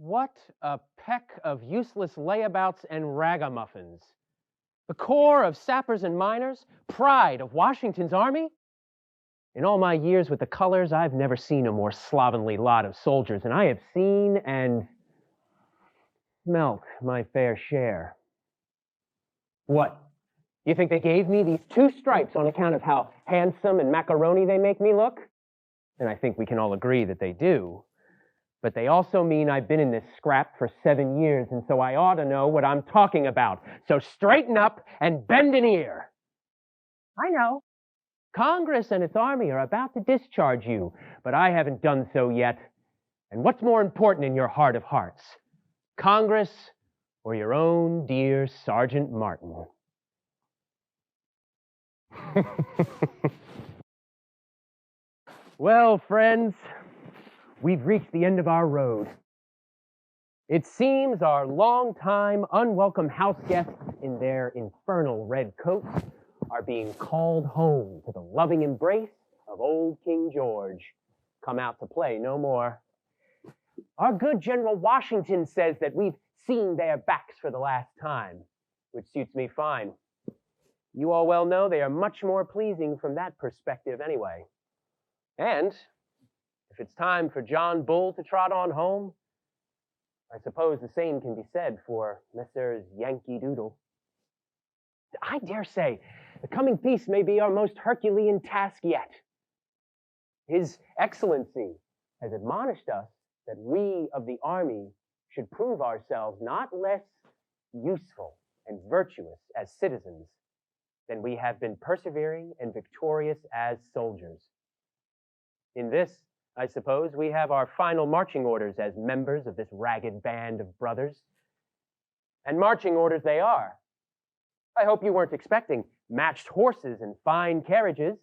What a peck of useless layabouts and ragamuffins. The core of sappers and miners, pride of Washington's army. In all my years with the colors, I've never seen a more slovenly lot of soldiers, and I have seen and smelt my fair share. What? You think they gave me these 2 stripes on account of how handsome and macaroni they make me look? And I think we can all agree that they do. But they also mean I've been in this scrap for 7 years, and so I ought to know what I'm talking about. So straighten up and bend an ear. I know. Congress and its army are about to discharge you, but I haven't done so yet. And what's more important in your heart of hearts? Congress or your own dear Sergeant Martin? Well, friends, we've reached the end of our road. It seems our long-time, unwelcome house guests in their infernal red coats are being called home to the loving embrace of old King George. Come out to play no more. Our good General Washington says that we've seen their backs for the last time, which suits me fine. You all well know they are much more pleasing from that perspective anyway. And if it's time for John Bull to trot on home, I suppose the same can be said for Messrs. Yankee Doodle. I dare say the coming peace may be our most Herculean task yet. His Excellency has admonished us that we of the Army should prove ourselves not less useful and virtuous as citizens than we have been persevering and victorious as soldiers. In this, I suppose, we have our final marching orders as members of this ragged band of brothers. And marching orders they are. I hope you weren't expecting matched horses and fine carriages.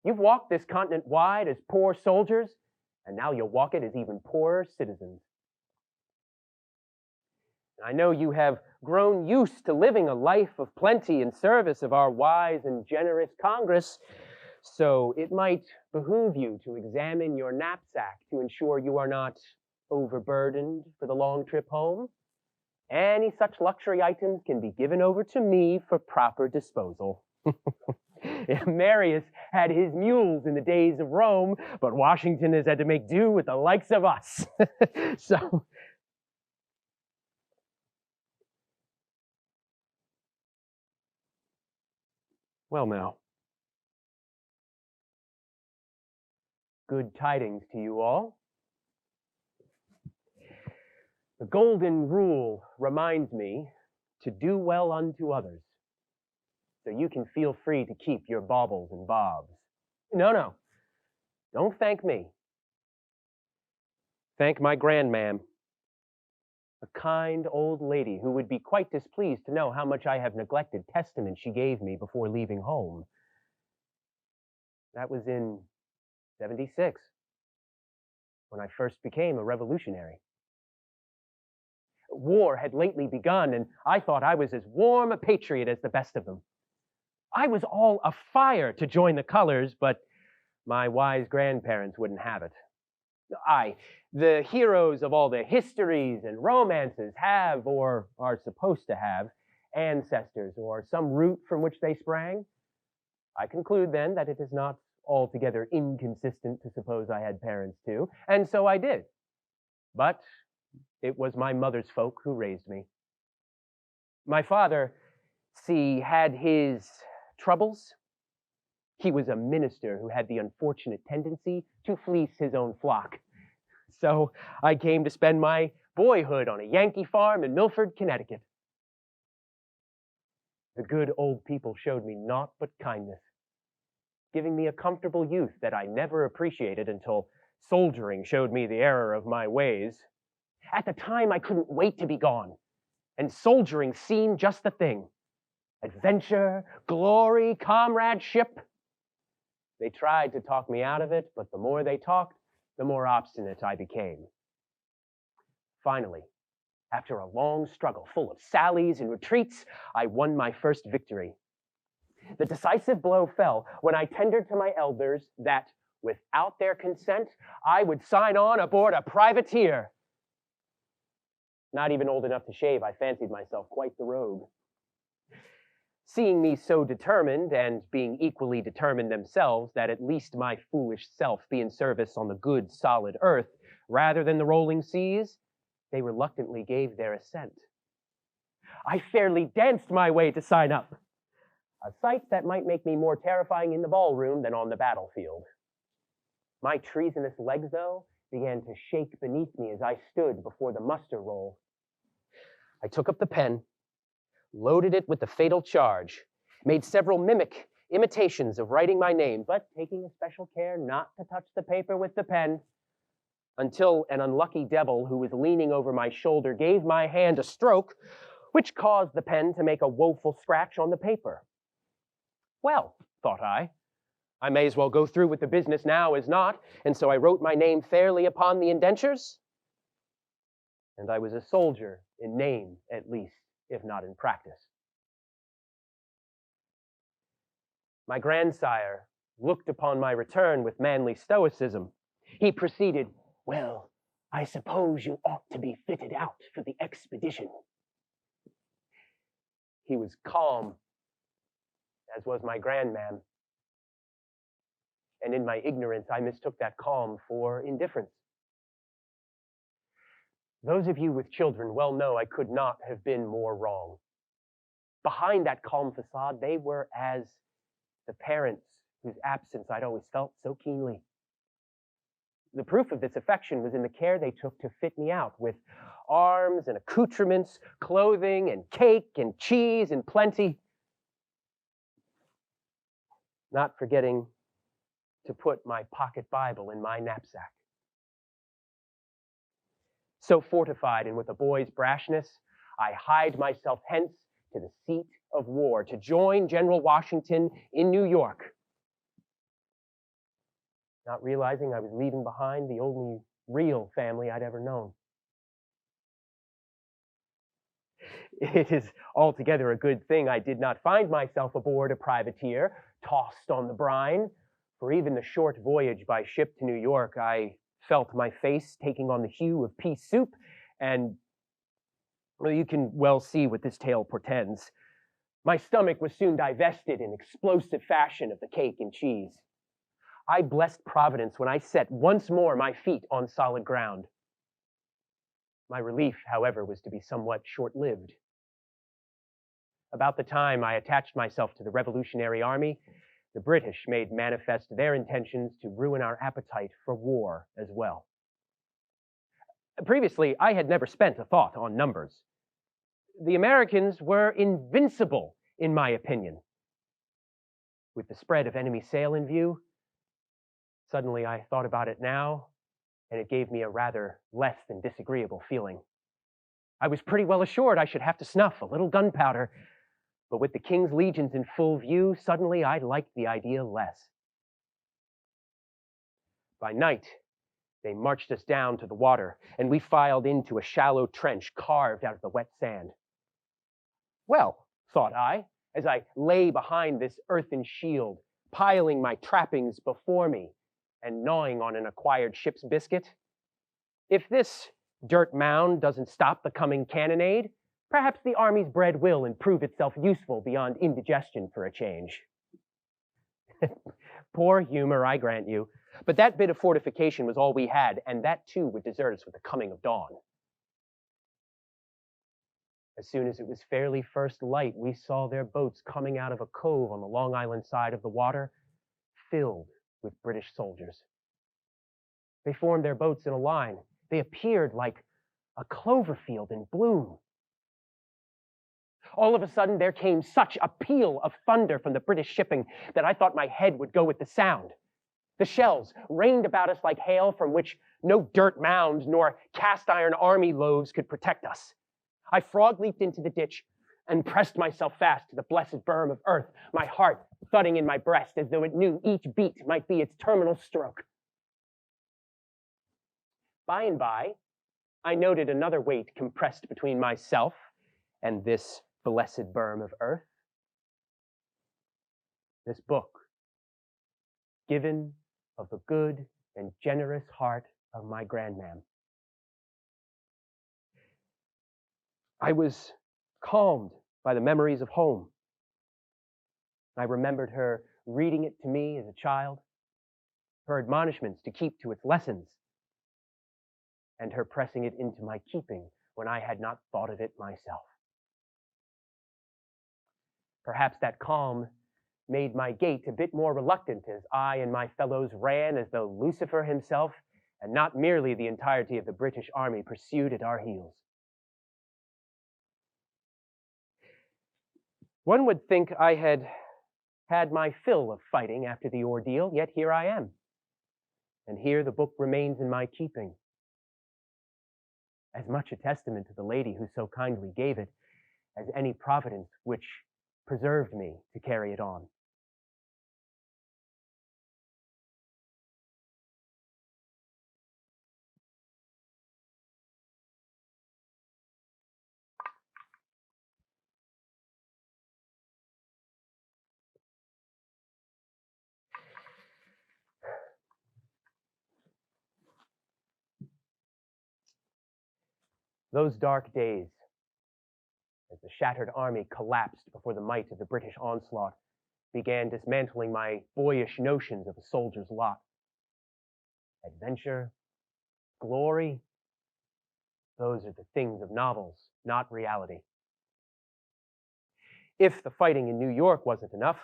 You've walked this continent wide as poor soldiers, and now you'll walk it as even poorer citizens. I know you have grown used to living a life of plenty in service of our wise and generous Congress, so it might behoove you to examine your knapsack to ensure you are not overburdened for the long trip home. Any such luxury items can be given over to me for proper disposal. Marius had his mules in the days of Rome, but Washington has had to make do with the likes of us. So, well now, good tidings to you all. The golden rule reminds me to do well unto others, so you can feel free to keep your baubles and bobs. No, don't thank me. Thank my grandmam, a kind old lady who would be quite displeased to know how much I have neglected testament she gave me before leaving home. That was in 76, when I first became a revolutionary. War had lately begun, and I thought I was as warm a patriot as the best of them. I was all afire to join the colors, but my wise grandparents wouldn't have it. The heroes of all the histories and romances have, or are supposed to have, ancestors or some root from which they sprang. I conclude then that it is not altogether inconsistent to suppose I had parents too, and so I did. But it was my mother's folk who raised me. My father, had his troubles. He was a minister who had the unfortunate tendency to fleece his own flock. So I came to spend my boyhood on a Yankee farm in Milford, Connecticut. The good old people showed me naught but kindness, giving me a comfortable youth that I never appreciated until soldiering showed me the error of my ways. At the time, I couldn't wait to be gone, and soldiering seemed just the thing. Adventure, glory, comradeship. They tried to talk me out of it, but the more they talked, the more obstinate I became. Finally, after a long struggle full of sallies and retreats, I won my first victory. The decisive blow fell when I tendered to my elders that, without their consent, I would sign on aboard a privateer. Not even old enough to shave, I fancied myself quite the rogue. Seeing me so determined, and being equally determined themselves that at least my foolish self be in service on the good, solid earth, rather than the rolling seas, they reluctantly gave their assent. I fairly danced my way to sign up, a sight that might make me more terrifying in the ballroom than on the battlefield. My treasonous legs, though, began to shake beneath me as I stood before the muster roll. I took up the pen, loaded it with the fatal charge, made several mimic imitations of writing my name, but taking especial care not to touch the paper with the pen, until an unlucky devil who was leaning over my shoulder gave my hand a stroke, which caused the pen to make a woeful scratch on the paper. Well, thought I may as well go through with the business now as not, and so I wrote my name fairly upon the indentures, and I was a soldier in name, at least, if not in practice. My grandsire looked upon my return with manly stoicism. He proceeded, "Well, I suppose you ought to be fitted out for the expedition." He was calm, as was my grandmam, and in my ignorance I mistook that calm for indifference. Those of you with children well know I could not have been more wrong. Behind that calm facade, they were as the parents whose absence I'd always felt so keenly. The proof of this affection was in the care they took to fit me out with arms and accoutrements, clothing and cake and cheese and plenty, not forgetting to put my pocket Bible in my knapsack. So fortified and with a boy's brashness, I hied myself hence to the seat of war to join General Washington in New York, not realizing I was leaving behind the only real family I'd ever known. It is altogether a good thing I did not find myself aboard a privateer, tossed on the brine, for even the short voyage by ship to New York, I felt my face taking on the hue of pea soup, and well, you can well see what this tale portends. My stomach was soon divested in explosive fashion of the cake and cheese. I blessed Providence when I set once more my feet on solid ground. My relief, however, was to be somewhat short-lived. About the time I attached myself to the Revolutionary Army, the British made manifest their intentions to ruin our appetite for war as well. Previously, I had never spent a thought on numbers. The Americans were invincible, in my opinion. With the spread of enemy sail in view, suddenly I thought about it now, and it gave me a rather less than disagreeable feeling. I was pretty well assured I should have to snuff a little gunpowder, but with the King's legions in full view, suddenly I liked the idea less. By night, they marched us down to the water, and we filed into a shallow trench carved out of the wet sand. Well, thought I, as I lay behind this earthen shield, piling my trappings before me and gnawing on an acquired ship's biscuit, if this dirt mound doesn't stop the coming cannonade, perhaps the Army's bread will and prove itself useful beyond indigestion for a change. Poor humor, I grant you, but that bit of fortification was all we had, and that too would desert us with the coming of dawn. As soon as it was fairly first light, we saw their boats coming out of a cove on the Long Island side of the water, filled with British soldiers. They formed their boats in a line. They appeared like a clover field in bloom. All of a sudden, there came such a peal of thunder from the British shipping that I thought my head would go with the sound. The shells rained about us like hail from which no dirt mound nor cast iron army loaves could protect us. I frog leaped into the ditch and pressed myself fast to the blessed berm of earth, my heart thudding in my breast as though it knew each beat might be its terminal stroke. By and by, I noted another weight compressed between myself and this blessed berm of earth. This book, given of the good and generous heart of my grandmam. I was calmed by the memories of home. I remembered her reading it to me as a child, her admonishments to keep to its lessons, and her pressing it into my keeping when I had not thought of it myself. Perhaps that calm made my gait a bit more reluctant as I and my fellows ran as though Lucifer himself, and not merely the entirety of the British Army, pursued at our heels. One would think I had had my fill of fighting after the ordeal, yet here I am. And here the book remains in my keeping, as much a testament to the lady who so kindly gave it as any providence which preserved me to carry it on. Those dark days, as the shattered army collapsed before the might of the British onslaught, began dismantling my boyish notions of a soldier's lot. Adventure, glory, those are the things of novels, not reality. If the fighting in New York wasn't enough,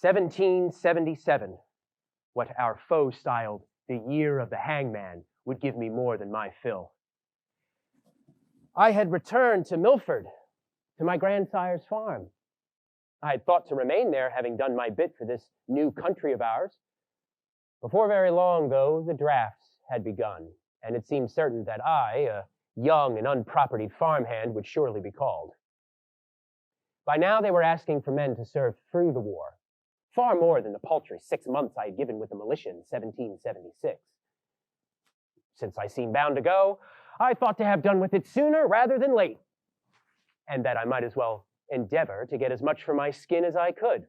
1777, what our foe styled the year of the hangman, would give me more than my fill. I had returned to Milford, to my grandsire's farm. I had thought to remain there, having done my bit for this new country of ours. Before very long, though, the drafts had begun, and it seemed certain that I, a young and unpropertied farmhand, would surely be called. By now they were asking for men to serve through the war, far more than the paltry 6 months I had given with the militia in 1776. Since I seemed bound to go, I thought to have done with it sooner rather than late, and that I might as well endeavor to get as much for my skin as I could.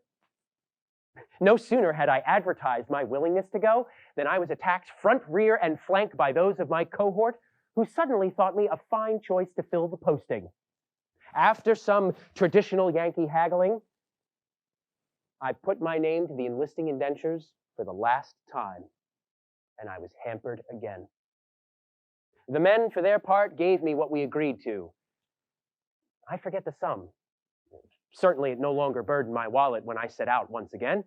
No sooner had I advertised my willingness to go than I was attacked front, rear, and flank by those of my cohort who suddenly thought me a fine choice to fill the posting. After some traditional Yankee haggling, I put my name to the enlisting indentures for the last time, and I was hampered again. The men, for their part, gave me what we agreed to. I forget the sum. Certainly it no longer burdened my wallet when I set out once again.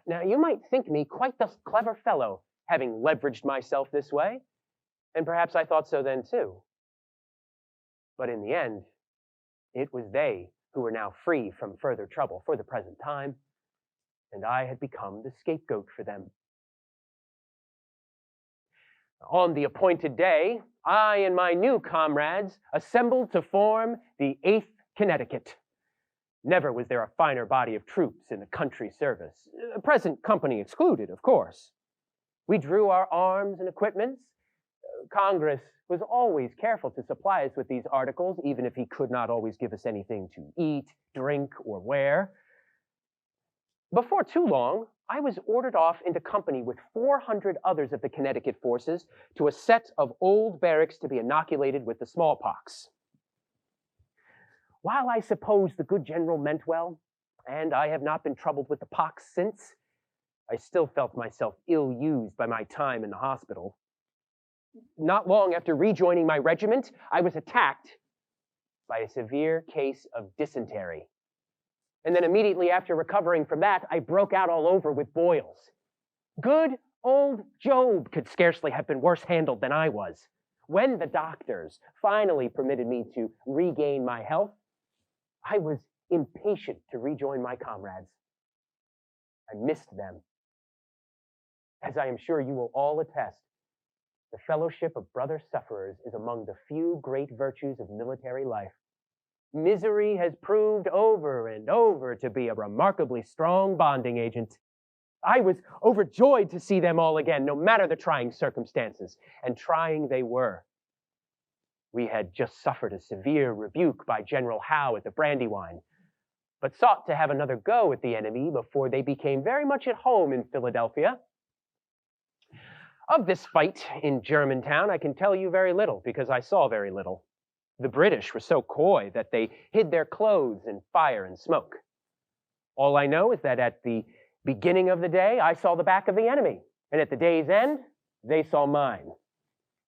Now, you might think me quite the clever fellow, having leveraged myself this way, and perhaps I thought so then too. But in the end, it was they who were now free from further trouble for the present time, and I had become the scapegoat for them. On the appointed day, I and my new comrades assembled to form the 8th Connecticut. Never was there a finer body of troops in the country service, present company excluded, of course. We drew our arms and equipments. Congress was always careful to supply us with these articles, even if he could not always give us anything to eat, drink, or wear. Before too long, I was ordered off into company with 400 others of the Connecticut forces to a set of old barracks to be inoculated with the smallpox. While I suppose the good general meant well, and I have not been troubled with the pox since, I still felt myself ill-used by my time in the hospital. Not long after rejoining my regiment, I was attacked by a severe case of dysentery. And then immediately after recovering from that, I broke out all over with boils. Good old Job could scarcely have been worse handled than I was. When the doctors finally permitted me to regain my health, I was impatient to rejoin my comrades. I missed them. As I am sure you will all attest, the fellowship of brother sufferers is among the few great virtues of military life. Misery has proved over and over to be a remarkably strong bonding agent. I was overjoyed to see them all again, no matter the trying circumstances, and trying they were. We had just suffered a severe rebuke by General Howe at the Brandywine, but sought to have another go at the enemy before they became very much at home in Philadelphia. Of this fight in Germantown, I can tell you very little, because I saw very little. The British were so coy that they hid their clothes in fire and smoke. All I know is that at the beginning of the day, I saw the back of the enemy, and at the day's end, they saw mine.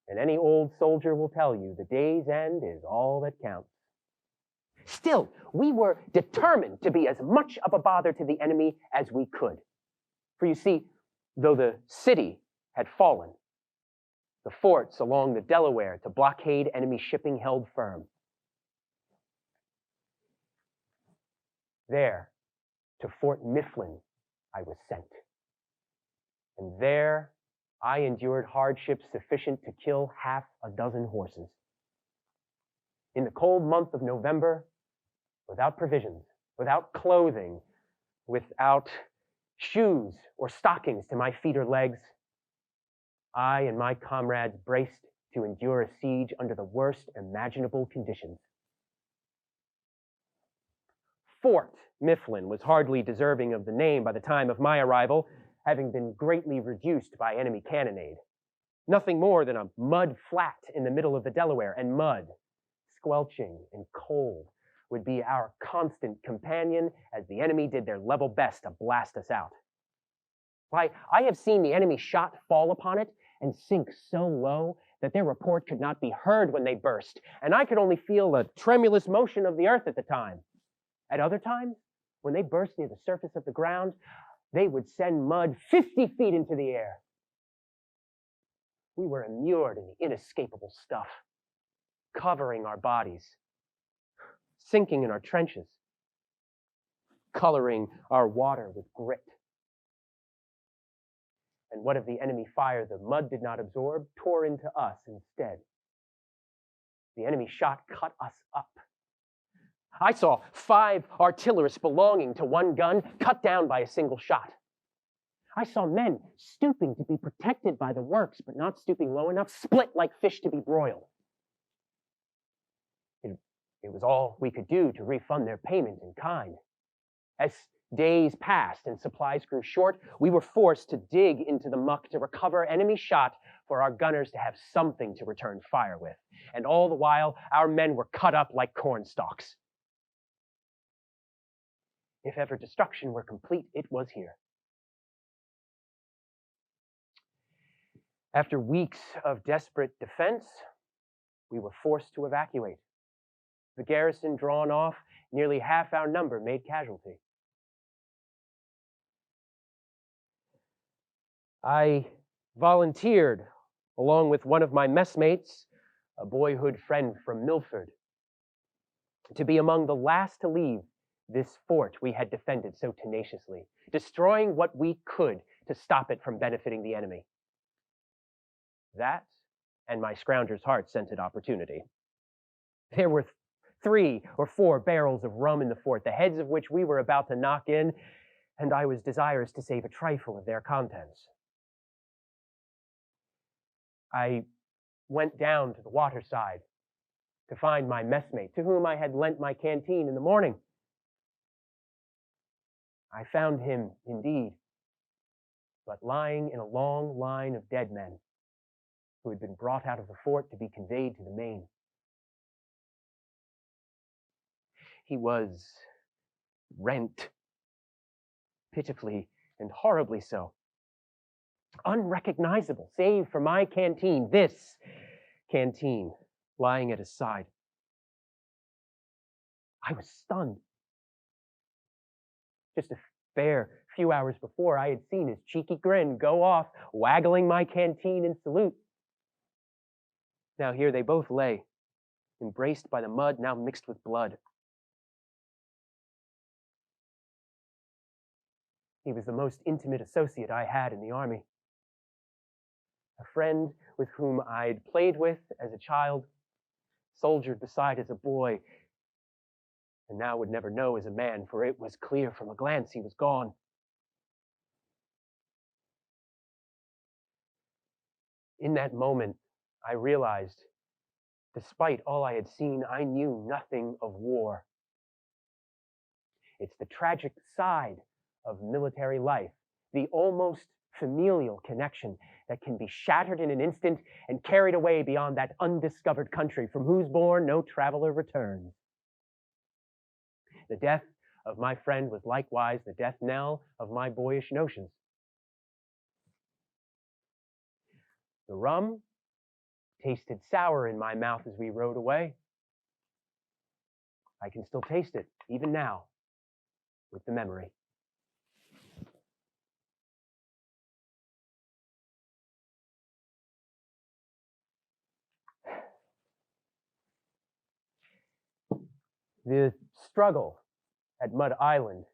And any old soldier will tell you the day's end is all that counts. Still, we were determined to be as much of a bother to the enemy as we could. For you see, though the city had fallen, the forts along the Delaware to blockade enemy shipping held firm. There, to Fort Mifflin, I was sent. And there, I endured hardships sufficient to kill half a dozen horses. In the cold month of November, without provisions, without clothing, without shoes or stockings to my feet or legs, I and my comrades braced to endure a siege under the worst imaginable conditions. Fort Mifflin was hardly deserving of the name by the time of my arrival, having been greatly reduced by enemy cannonade. Nothing more than a mud flat in the middle of the Delaware, and mud, squelching and cold, would be our constant companion as the enemy did their level best to blast us out. Why, I have seen the enemy shot fall upon it and sink so low that their report could not be heard when they burst, and I could only feel a tremulous motion of the earth at the time. At other times, when they burst near the surface of the ground, they would send mud 50 feet into the air. We were immured in the inescapable stuff, covering our bodies, sinking in our trenches, coloring our water with grit. And what of the enemy fire the mud did not absorb tore into us instead. The enemy shot cut us up. I saw 5 artillerists belonging to one gun cut down by a single shot. I saw men stooping to be protected by the works, but not stooping low enough, split like fish to be broiled. It was all we could do to refund their payment in kind. As days passed and supplies grew short, we were forced to dig into the muck to recover enemy shot for our gunners to have something to return fire with. And all the while, our men were cut up like corn stalks. If ever destruction were complete, it was here. After weeks of desperate defense, we were forced to evacuate. The garrison drawn off, nearly half our number made casualty. I volunteered, along with one of my messmates, a boyhood friend from Milford, to be among the last to leave this fort we had defended so tenaciously, destroying what we could to stop it from benefiting the enemy. That, and my scrounger's heart scented opportunity. There were 3 or 4 barrels of rum in the fort, the heads of which we were about to knock in, and I was desirous to save a trifle of their contents. I went down to the waterside to find my messmate, to whom I had lent my canteen in the morning. I found him, indeed, but lying in a long line of dead men who had been brought out of the fort to be conveyed to the main. He was rent, pitifully and horribly so. Unrecognizable, save for my canteen, this canteen, lying at his side. I was stunned. Just a bare few hours before, I had seen his cheeky grin go off, waggling my canteen in salute. Now here they both lay, embraced by the mud now mixed with blood. He was the most intimate associate I had in the Army. A friend with whom I'd played with as a child, soldiered beside as a boy, and now would never know as a man, for it was clear from a glance he was gone. In that moment, I realized, despite all I had seen, I knew nothing of war. It's the tragic side of military life, the almost familial connection that can be shattered in an instant and carried away beyond that undiscovered country from whose bourne no traveler returns. The death of my friend was likewise the death knell of my boyish notions. The rum tasted sour in my mouth as we rode away. I can still taste it, even now, with the memory. The struggle at Mud Island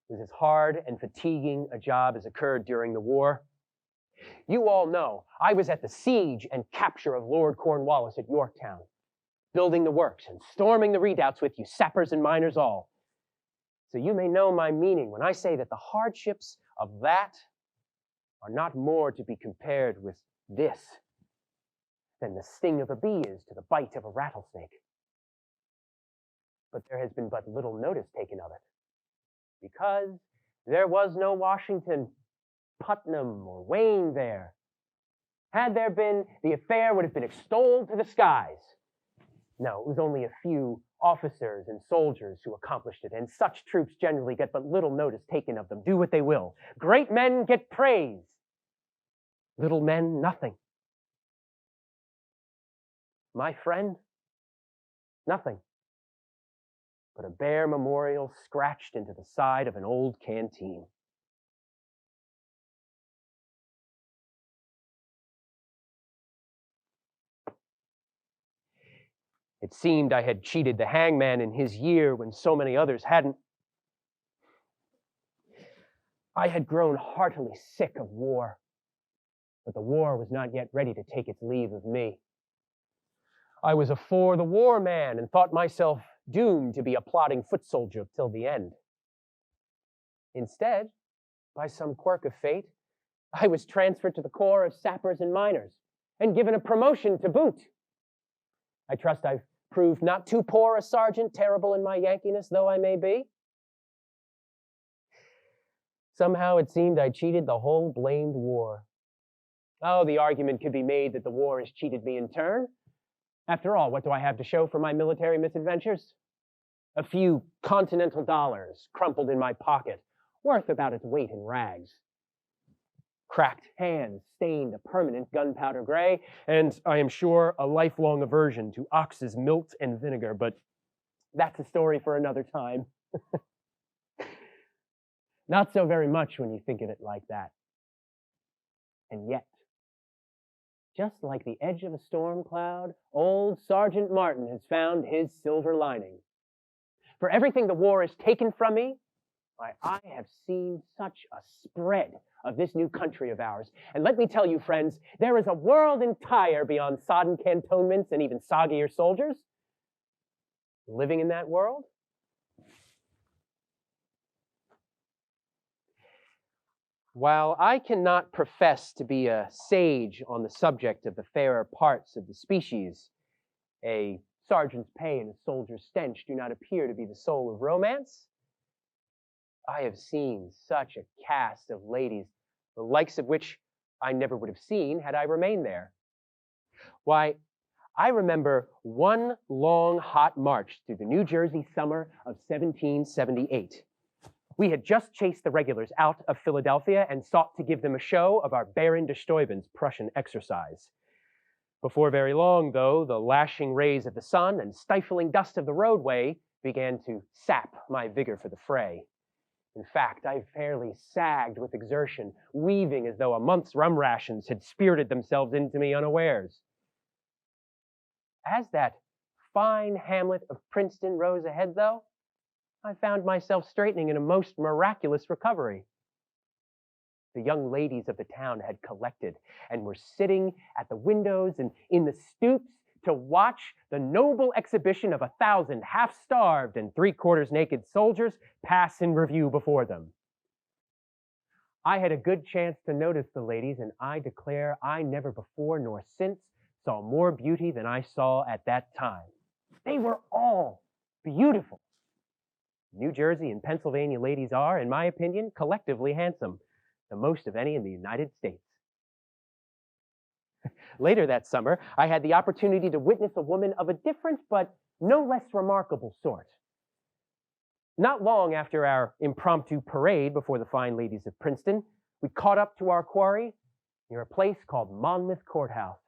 was as hard and fatiguing a job as occurred during the war. You all know I was at the siege and capture of Lord Cornwallis at Yorktown, building the works and storming the redoubts with you, sappers and miners all. So you may know my meaning when I say that the hardships of that are not more to be compared with this than the sting of a bee is to the bite of a rattlesnake. But there has been but little notice taken of it, because there was no Washington, Putnam, or Wayne there. Had there been, the affair would have been extolled to the skies. No, it was only a few officers and soldiers who accomplished it, and such troops generally get but little notice taken of them, do what they will. Great men get praise, little men nothing. My friend, nothing but a bare memorial scratched into the side of an old canteen. It seemed I had cheated the hangman in his year when so many others hadn't. I had grown heartily sick of war, but the war was not yet ready to take its leave of me. I was a for-the-war man and thought myself doomed to be a plodding foot soldier till the end. Instead, by some quirk of fate, I was transferred to the Corps of Sappers and Miners and given a promotion to boot. I trust I've proved not too poor a sergeant, terrible in my Yankiness though I may be. Somehow it seemed I cheated the whole blamed war. Oh, the argument could be made that the war has cheated me in turn. After all, what do I have to show for my military misadventures? A few Continental dollars crumpled in my pocket, worth about its weight in rags. Cracked hands stained a permanent gunpowder gray, and I am sure a lifelong aversion to ox's milt and vinegar, but that's a story for another time. Not so very much when you think of it like that. And yet, just like the edge of a storm cloud, old Sergeant Martin has found his silver lining. For everything the war has taken from me, I have seen such a spread of this new country of ours. And let me tell you, friends, there is a world entire beyond sodden cantonments and even soggier soldiers. Living in that world? While I cannot profess to be a sage on the subject of the fairer parts of the species, a sergeant's pay and a soldier's stench do not appear to be the soul of romance. I have seen such a cast of ladies, the likes of which I never would have seen had I remained there. Why, I remember one long, hot march through the New Jersey summer of 1778. We had just chased the regulars out of Philadelphia and sought to give them a show of our Baron de Stuyven's Prussian exercise. Before very long, though, the lashing rays of the sun and stifling dust of the roadway began to sap my vigor for the fray. In fact, I fairly sagged with exertion, weaving as though a month's rum rations had spirited themselves into me unawares. As that fine hamlet of Princeton rose ahead, though, I found myself straightening in a most miraculous recovery. The young ladies of the town had collected and were sitting at the windows and in the stoops to watch the noble exhibition of 1,000 half-starved and three-quarters naked soldiers pass in review before them. I had a good chance to notice the ladies, and I declare I never before nor since saw more beauty than I saw at that time. They were all beautiful. New Jersey and Pennsylvania ladies are, in my opinion, collectively handsome, the most of any in the United States. Later that summer, I had the opportunity to witness a woman of a different but no less remarkable sort. Not long after our impromptu parade before the fine ladies of Princeton, we caught up to our quarry near a place called Monmouth Courthouse.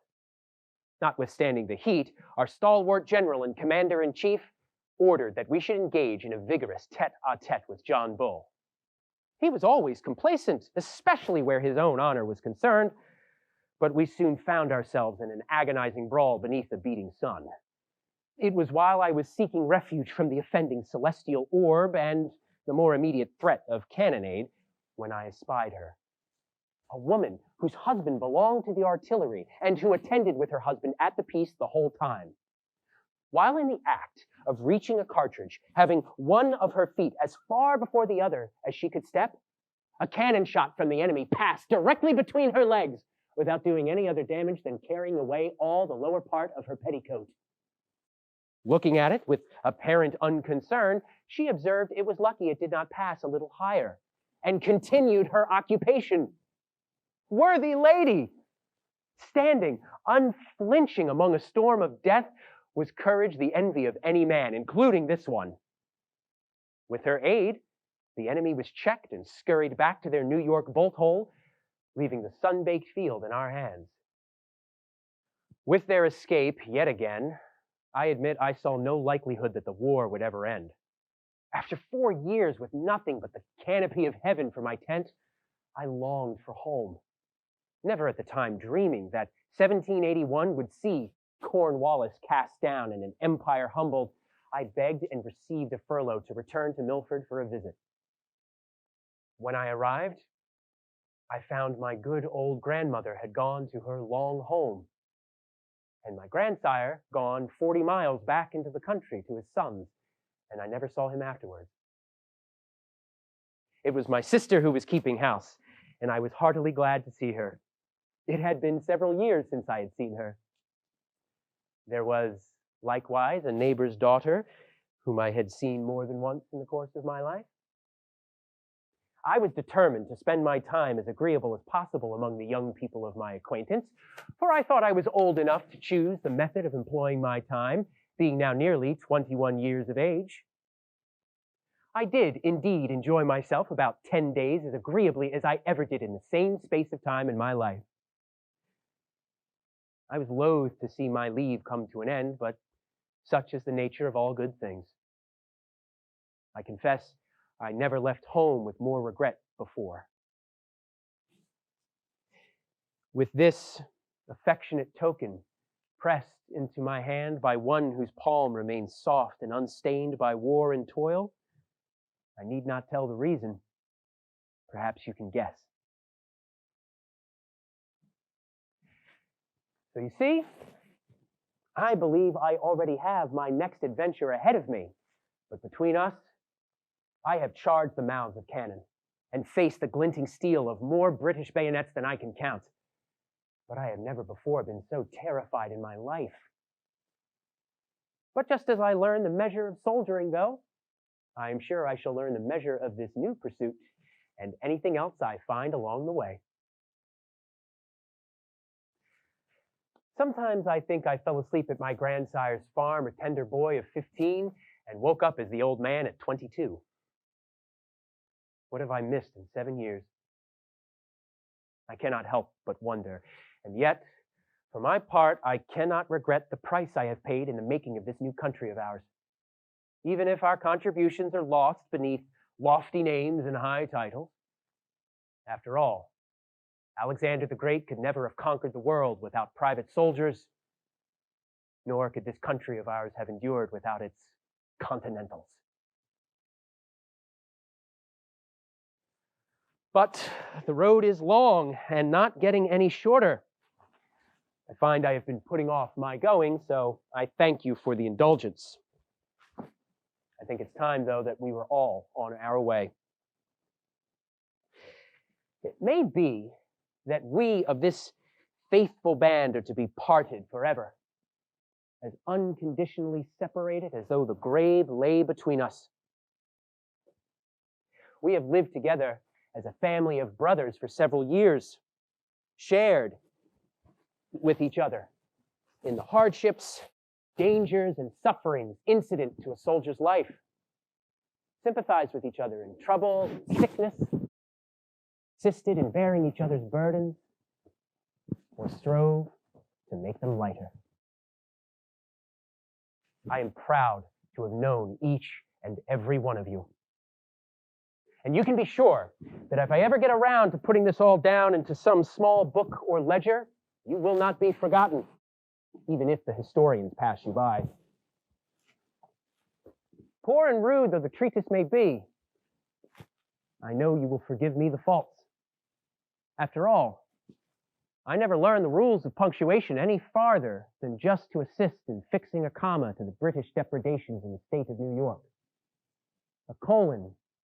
Notwithstanding the heat, our stalwart general and commander-in-chief ordered that we should engage in a vigorous tete-a-tete with John Bull. He was always complacent, especially where his own honor was concerned, but we soon found ourselves in an agonizing brawl beneath the beating sun. It was while I was seeking refuge from the offending celestial orb and the more immediate threat of cannonade when I espied her. A woman whose husband belonged to the artillery and who attended with her husband at the piece the whole time. While in the act of reaching a cartridge, having one of her feet as far before the other as she could step, a cannon shot from the enemy passed directly between her legs without doing any other damage than carrying away all the lower part of her petticoat. Looking at it with apparent unconcern, she observed it was lucky it did not pass a little higher, and continued her occupation. Worthy lady! Standing, unflinching among a storm of death, was courage the envy of any man, including this one. With her aid, the enemy was checked and scurried back to their New York bolt hole, leaving the sun-baked field in our hands. With their escape, yet again, I admit I saw no likelihood that the war would ever end. After 4 years with nothing but the canopy of heaven for my tent, I longed for home, never at the time dreaming that 1781 would see Cornwallis cast down and an empire humbled. I begged and received a furlough to return to Milford for a visit. When I arrived, I found my good old grandmother had gone to her long home, and my grandsire gone 40 miles back into the country to his sons, and I never saw him afterwards. It was my sister who was keeping house, and I was heartily glad to see her. It had been several years since I had seen her. There was likewise a neighbor's daughter, whom I had seen more than once in the course of my life. I was determined to spend my time as agreeable as possible among the young people of my acquaintance, for I thought I was old enough to choose the method of employing my time, being now nearly 21 years of age. I did indeed enjoy myself about 10 days as agreeably as I ever did in the same space of time in my life. I was loath to see my leave come to an end, but such is the nature of all good things. I confess I never left home with more regret before. With this affectionate token pressed into my hand by one whose palm remains soft and unstained by war and toil, I need not tell the reason. Perhaps you can guess. So you see, I believe I already have my next adventure ahead of me, but between us, I have charged the mouths of cannon and faced the glinting steel of more British bayonets than I can count. But I have never before been so terrified in my life. But just as I learned the measure of soldiering, though, I am sure I shall learn the measure of this new pursuit and anything else I find along the way. Sometimes I think I fell asleep at my grandsire's farm, a tender boy of 15, and woke up as the old man at 22. What have I missed in 7 years? I cannot help but wonder, and yet, for my part, I cannot regret the price I have paid in the making of this new country of ours. Even if our contributions are lost beneath lofty names and high titles. After all, Alexander the Great could never have conquered the world without private soldiers, nor could this country of ours have endured without its Continentals. But the road is long and not getting any shorter. I find I have been putting off my going, so I thank you for the indulgence. I think it's time, though, that we were all on our way. It may be that we of this faithful band are to be parted forever, as unconditionally separated as though the grave lay between us. We have lived together as a family of brothers for several years, shared with each other in the hardships, dangers, and sufferings incident to a soldier's life, sympathized with each other in trouble, sickness, assisted in bearing each other's burdens, or strove to make them lighter. I am proud to have known each and every one of you. And you can be sure that if I ever get around to putting this all down into some small book or ledger, you will not be forgotten, even if the historians pass you by. Poor and rude though the treatise may be, I know you will forgive me the faults. After all, I never learned the rules of punctuation any farther than just to assist in fixing a comma to the British depredations in the state of New York, a colon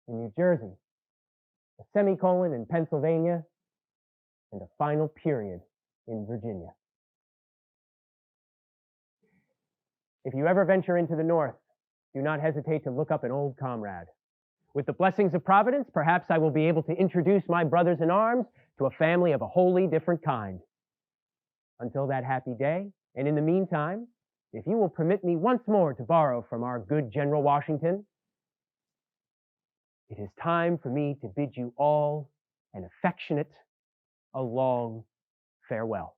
in New Jersey, a semicolon in Pennsylvania, and a final period in Virginia. If you ever venture into the North, do not hesitate to look up an old comrade. With the blessings of Providence, perhaps I will be able to introduce my brothers in arms to a family of a wholly different kind. Until that happy day, and in the meantime, if you will permit me once more to borrow from our good General Washington, it is time for me to bid you all an affectionate, a long farewell.